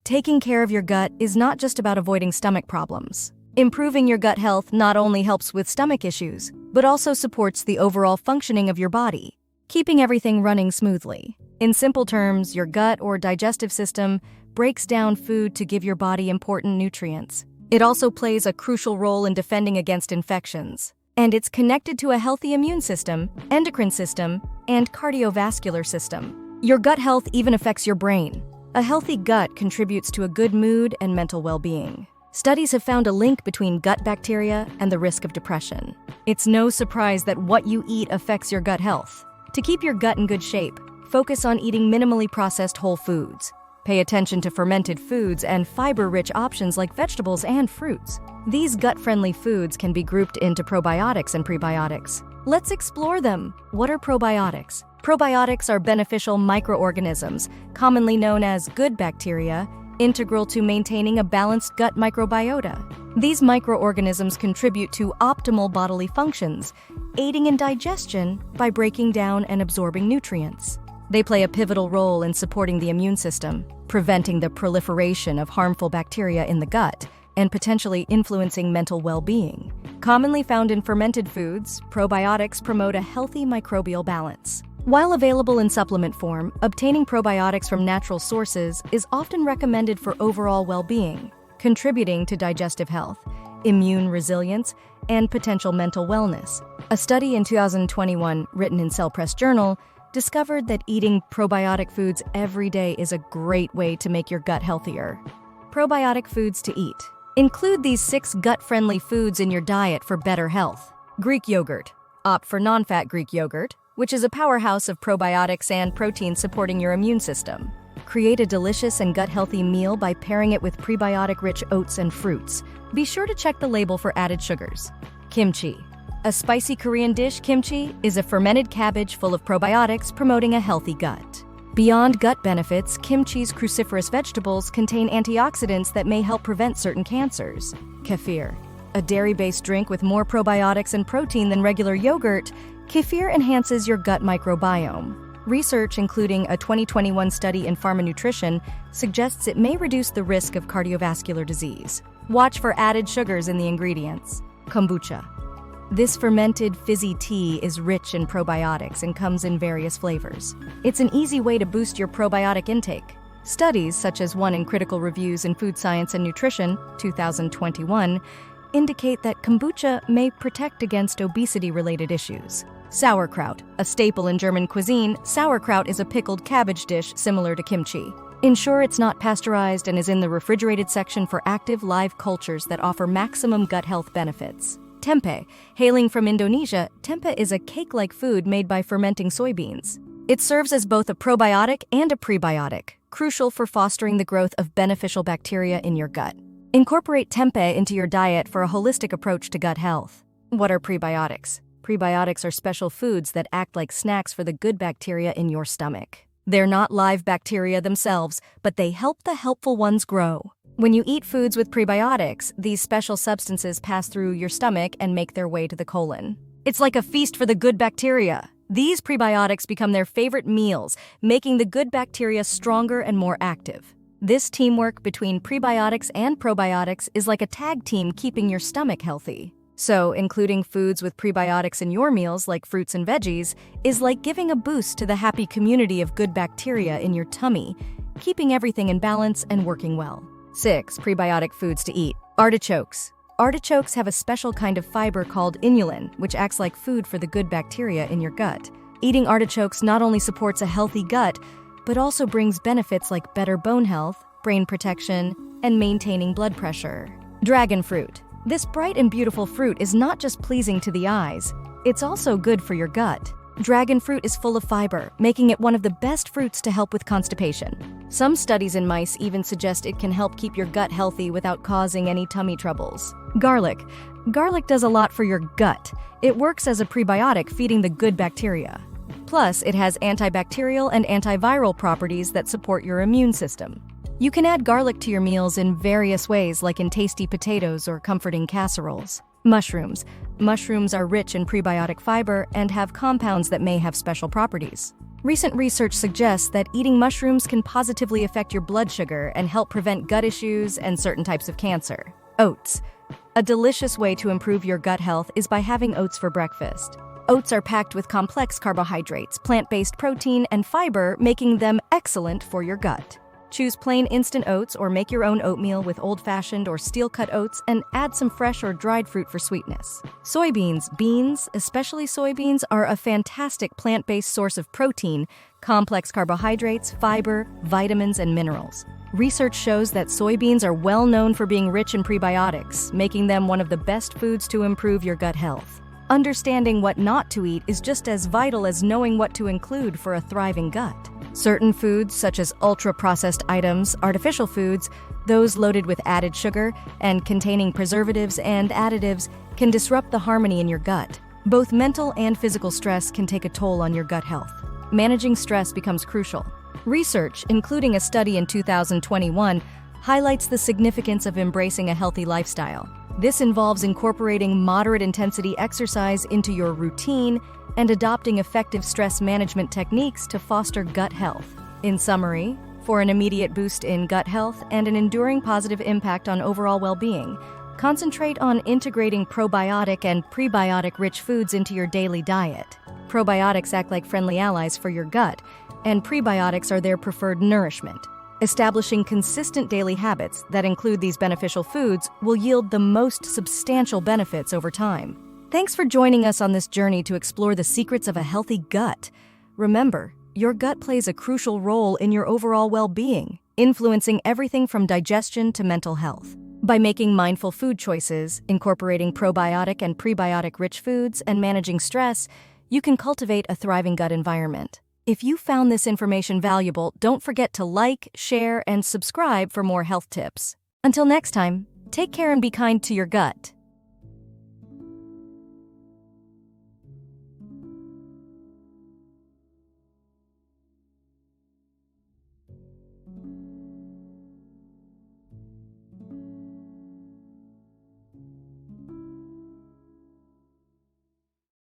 Taking care of your gut is not just about avoiding stomach problems. Improving your gut health not only helps with stomach issues, but also supports the overall functioning of your body, keeping everything running smoothly. In simple terms, your gut or digestive system breaks down food to give your body important nutrients. It also plays a crucial role in defending against infections, and it's connected to a healthy immune system, endocrine system, and cardiovascular system. Your gut health even affects your brain. A healthy gut contributes to a good mood and mental well-being. Studies have found a link between gut bacteria and the risk of depression. It's no surprise that what you eat affects your gut health. To keep your gut in good shape, focus on eating minimally processed whole foods. Pay attention to fermented foods and fiber-rich options like vegetables and fruits. These gut-friendly foods can be grouped into probiotics and prebiotics. Let's explore them. What are probiotics? Probiotics are beneficial microorganisms, commonly known as good bacteria, integral to maintaining a balanced gut microbiota. These microorganisms contribute to optimal bodily functions, aiding in digestion by breaking down and absorbing nutrients. They play a pivotal role in supporting the immune system, preventing the proliferation of harmful bacteria in the gut, and potentially influencing mental well-being. Commonly found in fermented foods, probiotics promote a healthy microbial balance. While available in supplement form, obtaining probiotics from natural sources is often recommended for overall well-being, contributing to digestive health, immune resilience, and potential mental wellness. A study in 2021, written in Cell Press Journal, discovered that eating probiotic foods every day is a great way to make your gut healthier. Probiotic foods to eat. Include these 6 gut-friendly foods in your diet for better health. Greek yogurt. Opt for non-fat Greek yogurt, which is a powerhouse of probiotics and proteins supporting your immune system. Create a delicious and gut-healthy meal by pairing it with prebiotic-rich oats and fruits. Be sure to check the label for added sugars. Kimchi. A spicy Korean dish, kimchi, is a fermented cabbage full of probiotics promoting a healthy gut. Beyond gut benefits, kimchi's cruciferous vegetables contain antioxidants that may help prevent certain cancers. Kefir. A dairy-based drink with more probiotics and protein than regular yogurt, kefir enhances your gut microbiome. Research, including a 2021 study in Pharma Nutrition, suggests it may reduce the risk of cardiovascular disease. Watch for added sugars in the ingredients. Kombucha. This fermented, fizzy tea is rich in probiotics and comes in various flavors. It's an easy way to boost your probiotic intake. Studies, such as one in Critical Reviews in Food Science and Nutrition, 2021, indicate that kombucha may protect against obesity-related issues. Sauerkraut. A staple in German cuisine, sauerkraut is a pickled cabbage dish similar to kimchi. Ensure it's not pasteurized and is in the refrigerated section for active live cultures that offer maximum gut health benefits. Tempeh. Hailing from Indonesia, tempeh is a cake-like food made by fermenting soybeans. It serves as both a probiotic and a prebiotic, crucial for fostering the growth of beneficial bacteria in your gut. Incorporate tempeh into your diet for a holistic approach to gut health. What are prebiotics? Prebiotics are special foods that act like snacks for the good bacteria in your stomach. They're not live bacteria themselves, but they help the helpful ones grow. When you eat foods with prebiotics, these special substances pass through your stomach and make their way to the colon. It's like a feast for the good bacteria. These prebiotics become their favorite meals, making the good bacteria stronger and more active. This teamwork between prebiotics and probiotics is like a tag team keeping your stomach healthy. So, including foods with prebiotics in your meals, like fruits and veggies, is like giving a boost to the happy community of good bacteria in your tummy, keeping everything in balance and working well. 6. Prebiotic foods to eat. Artichokes. Artichokes have a special kind of fiber called inulin, which acts like food for the good bacteria in your gut. Eating artichokes not only supports a healthy gut, but also brings benefits like better bone health, brain protection, and maintaining blood pressure. Dragon fruit. This bright and beautiful fruit is not just pleasing to the eyes, it's also good for your gut. Dragon fruit is full of fiber, making it one of the best fruits to help with constipation. Some studies in mice even suggest it can help keep your gut healthy without causing any tummy troubles. Garlic. Garlic does a lot for your gut. It works as a prebiotic feeding the good bacteria. Plus, it has antibacterial and antiviral properties that support your immune system. You can add garlic to your meals in various ways, like in tasty potatoes or comforting casseroles. Mushrooms. Mushrooms are rich in prebiotic fiber and have compounds that may have special properties. Recent research suggests that eating mushrooms can positively affect your blood sugar and help prevent gut issues and certain types of cancer. Oats. A delicious way to improve your gut health is by having oats for breakfast. Oats are packed with complex carbohydrates, plant-based protein, and fiber, making them excellent for your gut. Choose plain instant oats or make your own oatmeal with old-fashioned or steel-cut oats and add some fresh or dried fruit for sweetness. Soybeans, beans, especially soybeans, are a fantastic plant-based source of protein, complex carbohydrates, fiber, vitamins, and minerals. Research shows that soybeans are well known for being rich in prebiotics, making them one of the best foods to improve your gut health. Understanding what not to eat is just as vital as knowing what to include for a thriving gut. Certain foods, such as ultra-processed items, artificial foods, those loaded with added sugar, and containing preservatives and additives, can disrupt the harmony in your gut. Both mental and physical stress can take a toll on your gut health. Managing stress becomes crucial. Research, including a study in 2021, highlights the significance of embracing a healthy lifestyle. This involves incorporating moderate-intensity exercise into your routine and adopting effective stress management techniques to foster gut health. In summary, for an immediate boost in gut health and an enduring positive impact on overall well-being, concentrate on integrating probiotic and prebiotic-rich foods into your daily diet. Probiotics act like friendly allies for your gut, and prebiotics are their preferred nourishment. Establishing consistent daily habits that include these beneficial foods will yield the most substantial benefits over time. Thanks for joining us on this journey to explore the secrets of a healthy gut. Remember, your gut plays a crucial role in your overall well-being, influencing everything from digestion to mental health. By making mindful food choices, incorporating probiotic and prebiotic-rich foods, and managing stress, you can cultivate a thriving gut environment. If you found this information valuable, don't forget to like, share, and subscribe for more health tips. Until next time, take care and be kind to your gut.